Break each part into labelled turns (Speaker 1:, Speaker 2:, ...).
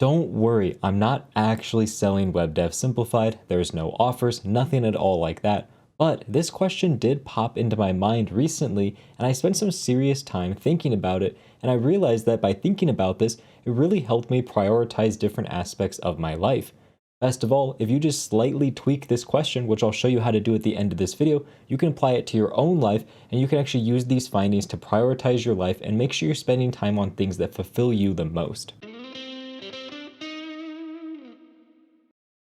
Speaker 1: Don't worry, I'm not actually selling Web Dev Simplified. There's no offers, nothing at all like that. But this question did pop into my mind recently, and I spent some serious time thinking about it, and I realized that by thinking about this, it really helped me prioritize different aspects of my life. Best of all, if you just slightly tweak this question, which I'll show you how to do at the end of this video, you can apply it to your own life, and you can actually use these findings to prioritize your life and make sure you're spending time on things that fulfill you the most.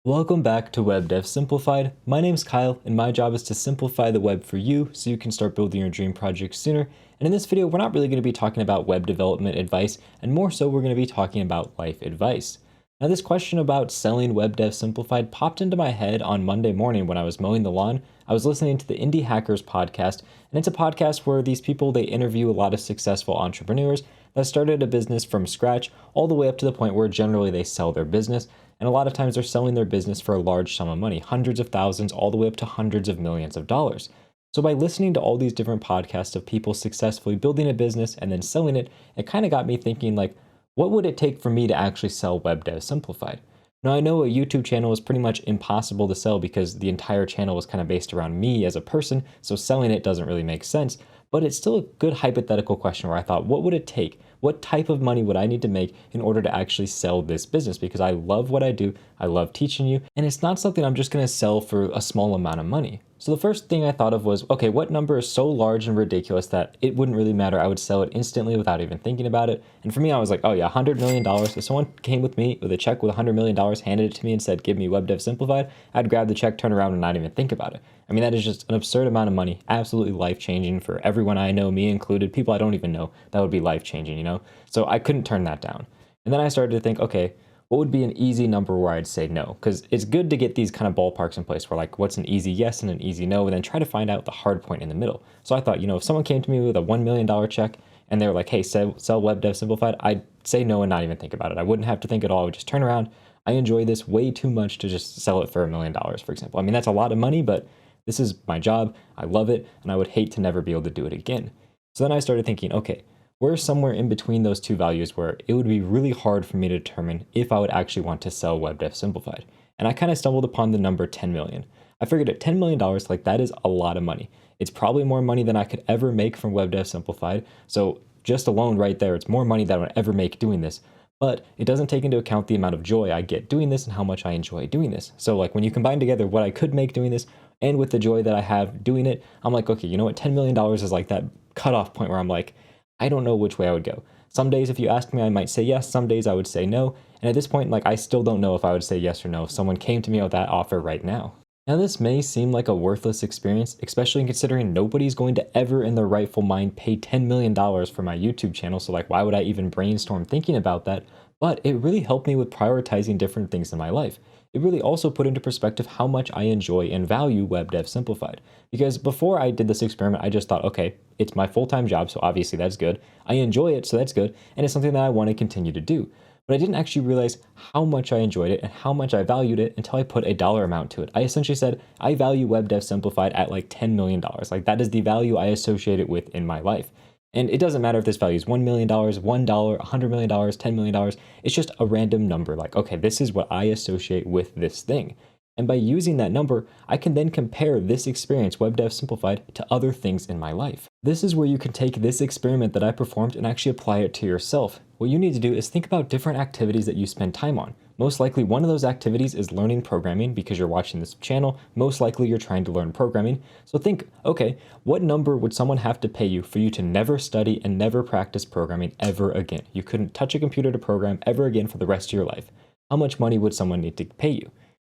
Speaker 1: Welcome back to Web Dev Simplified. My name's Kyle, and my job is to simplify the web for you so you can start building your dream project sooner. And in this video, we're not really going to be talking about web development advice, and more so we're going to be talking about life advice. Now, this question about selling Web Dev Simplified popped into my head on Monday morning when I was mowing the lawn. I was listening to the Indie Hackers podcast, and it's a podcast where these people, they interview a lot of successful entrepreneurs that started a business from scratch all the way up to the point where generally they sell their business. And a lot of times they're selling their business for a large sum of money, hundreds of thousands, all the way up to hundreds of millions of dollars. So by listening to all these different podcasts of people successfully building a business and then selling it, it kind of got me thinking like, what would it take for me to actually sell Web Dev Simplified? Now I know a YouTube channel is pretty much impossible to sell because the entire channel is kind of based around me as a person, so selling it doesn't really make sense. But it's still a good hypothetical question where I thought, what would it take? What type of money would I need to make in order to actually sell this business? Because I love what I do, I love teaching you, and it's not something I'm just gonna sell for a small amount of money. So the first thing I thought of was, okay, what number is so large and ridiculous that it wouldn't really matter? I would sell it instantly without even thinking about it. And for me, I was like, oh yeah, $100 million. If someone came with me with a check with $100 million, handed it to me and said, give me Web Dev Simplified, I'd grab the check, turn around and not even think about it. I mean, that is just an absurd amount of money, absolutely life-changing for everyone I know, me included, people I don't even know, that would be life-changing, you know? So I couldn't turn that down. And then I started to think, okay, what would be an easy number where I'd say no? Because it's good to get these kind of ballparks in place where like, what's an easy yes and an easy no, and then try to find out the hard point in the middle. So I thought, you know, if someone came to me with a $1 million check and they were like, hey, sell Web Dev Simplified, I'd say no and not even think about it. I wouldn't have to think at all. I would just turn around. I enjoy this way too much to just sell it for $1 million, for example. I mean, that's a lot of money, but this is my job. I love it, and I would hate to never be able to do it again. So then I started thinking, okay, we're somewhere in between those two values where it would be really hard for me to determine if I would actually want to sell Web Dev Simplified. And I kind of stumbled upon the number 10 million. I figured at $10 million, like that is a lot of money. It's probably more money than I could ever make from Web Dev Simplified. So just alone right there, it's more money than I would ever make doing this. But it doesn't take into account the amount of joy I get doing this and how much I enjoy doing this. So like when you combine together what I could make doing this and with the joy that I have doing it, I'm like, okay, you know what, $10 million is like that cutoff point where I'm like, I don't know which way I would go. Some days if you ask me, I might say yes. Some days I would say no. And at this point, like I still don't know if I would say yes or no if someone came to me with that offer right now. Now this may seem like a worthless experience, especially considering nobody's going to ever in their rightful mind pay $10 million for my YouTube channel. So like, why would I even brainstorm thinking about that? But it really helped me with prioritizing different things in my life. It really also put into perspective how much I enjoy and value Web Dev Simplified. Because before I did this experiment, I just thought, okay, it's my full-time job, so obviously that's good. I enjoy it, so that's good. And it's something that I want to continue to do. But I didn't actually realize how much I enjoyed it and how much I valued it until I put a dollar amount to it. I essentially said, I value Web Dev Simplified at like $10 million. Like that is the value I associate it with in my life. And it doesn't matter if this value is $1 million, $1, $100 million, $10 million. It's just a random number like, okay, this is what I associate with this thing. And by using that number, I can then compare this experience, Web Dev Simplified, to other things in my life. This is where you can take this experiment that I performed and actually apply it to yourself. What you need to do is think about different activities that you spend time on. Most likely one of those activities is learning programming because you're watching this channel. Most likely you're trying to learn programming. So think, okay, what number would someone have to pay you for you to never study and never practice programming ever again? You couldn't touch a computer to program ever again for the rest of your life. How much money would someone need to pay you?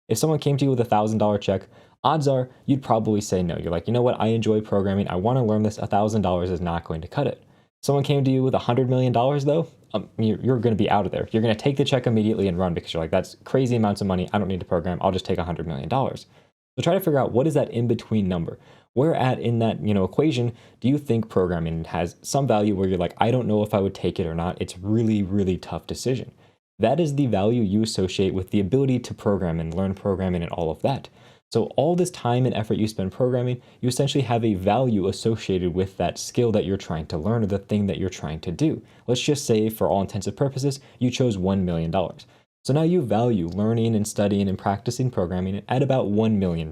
Speaker 1: If someone came to you with a $1,000 check, odds are you'd probably say no. You're like, you know what, I enjoy programming, I want to learn this, $1,000 is not going to cut it. Someone came to you with $100 million though, you're going to be out of there. You're going to take the check immediately and run because you're like, that's crazy amounts of money, I don't need to program, I'll just take $100 million. So try to figure out what is that in-between number. Where at in that equation do you think programming has some value where you're like, I don't know if I would take it or not, it's really, really tough decision. That is the value you associate with the ability to program and learn programming and all of that. So all this time and effort you spend programming, you essentially have a value associated with that skill that you're trying to learn or the thing that you're trying to do. Let's just say for all intents and purposes, you chose $1 million. So now you value learning and studying and practicing programming at about $1 million.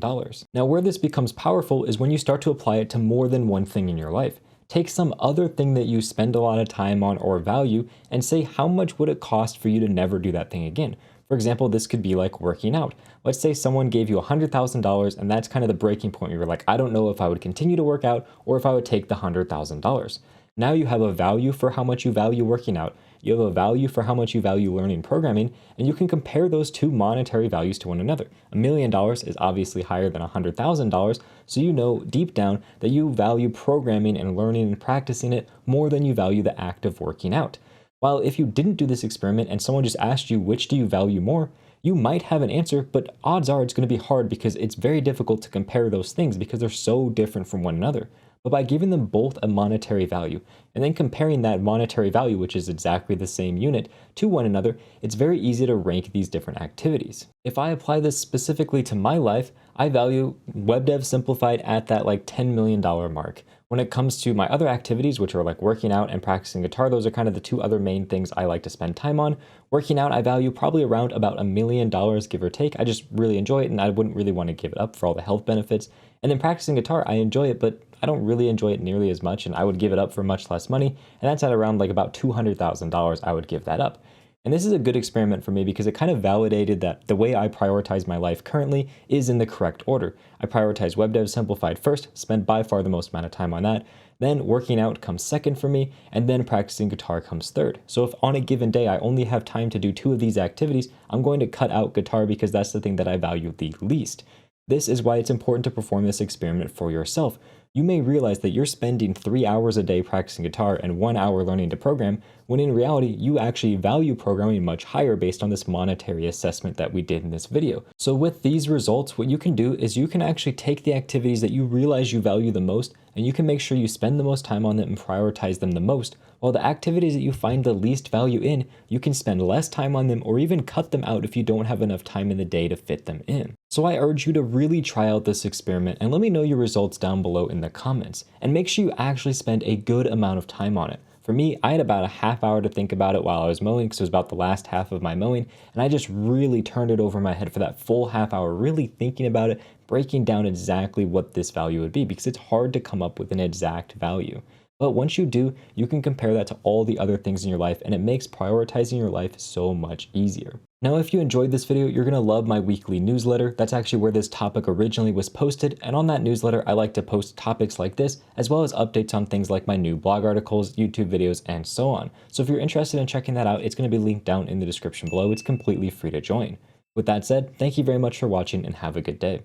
Speaker 1: Now, where this becomes powerful is when you start to apply it to more than one thing in your life. Take some other thing that you spend a lot of time on or value and say how much would it cost for you to never do that thing again. For example, this could be like working out. Let's say someone gave you $100,000 and that's kind of the breaking point where you're like, I don't know if I would continue to work out or if I would take the $100,000. Now you have a value for how much you value working out. You have a value for how much you value learning programming, and you can compare those two monetary values to one another. $1 million is obviously higher than $100,000, so you know deep down that you value programming and learning and practicing it more than you value the act of working out. While if you didn't do this experiment and someone just asked you which do you value more, you might have an answer, but odds are it's going to be hard because it's very difficult to compare those things because they're so different from one another. But by giving them both a monetary value and then comparing that monetary value, which is exactly the same unit, to one another, it's very easy to rank these different activities. If I apply this specifically to my life, I value web dev simplified at that like $10 million mark. When it comes to my other activities, which are like working out and practicing guitar, those are kind of the two other main things I like to spend time on. Working out, I value probably around about $1 million, give or take. I just really enjoy it and I wouldn't really want to give it up for all the health benefits. And then practicing guitar, I enjoy it, but I don't really enjoy it nearly as much and I would give it up for much less money. And that's at around like about $200,000 I would give that up. And this is a good experiment for me because it kind of validated that the way I prioritize my life currently is in the correct order. I prioritize web dev simplified first, spend by far the most amount of time on that. Then working out comes second for me, and then practicing guitar comes third. So if on a given day I only have time to do two of these activities, I'm going to cut out guitar because that's the thing that I value the least. This is why it's important to perform this experiment for yourself. You may realize that you're spending 3 hours a day practicing guitar and 1 hour learning to program, when in reality, you actually value programming much higher based on this monetary assessment that we did in this video. So with these results, what you can do is you can actually take the activities that you realize you value the most, and you can make sure you spend the most time on them and prioritize them the most, while the activities that you find the least value in, you can spend less time on them or even cut them out if you don't have enough time in the day to fit them in. So I urge you to really try out this experiment and let me know your results down below in the comments, and make sure you actually spend a good amount of time on it. For me, I had about a half hour to think about it while I was mowing because it was about the last half of my mowing, and I just really turned it over my head for that full half hour, really thinking about it, breaking down exactly what this value would be because it's hard to come up with an exact value. But once you do, you can compare that to all the other things in your life, and it makes prioritizing your life so much easier. Now, if you enjoyed this video, you're going to love my weekly newsletter. That's actually where this topic originally was posted. And on that newsletter, I like to post topics like this, as well as updates on things like my new blog articles, YouTube videos, and so on. So if you're interested in checking that out, it's going to be linked down in the description below. It's completely free to join. With that said, thank you very much for watching and have a good day.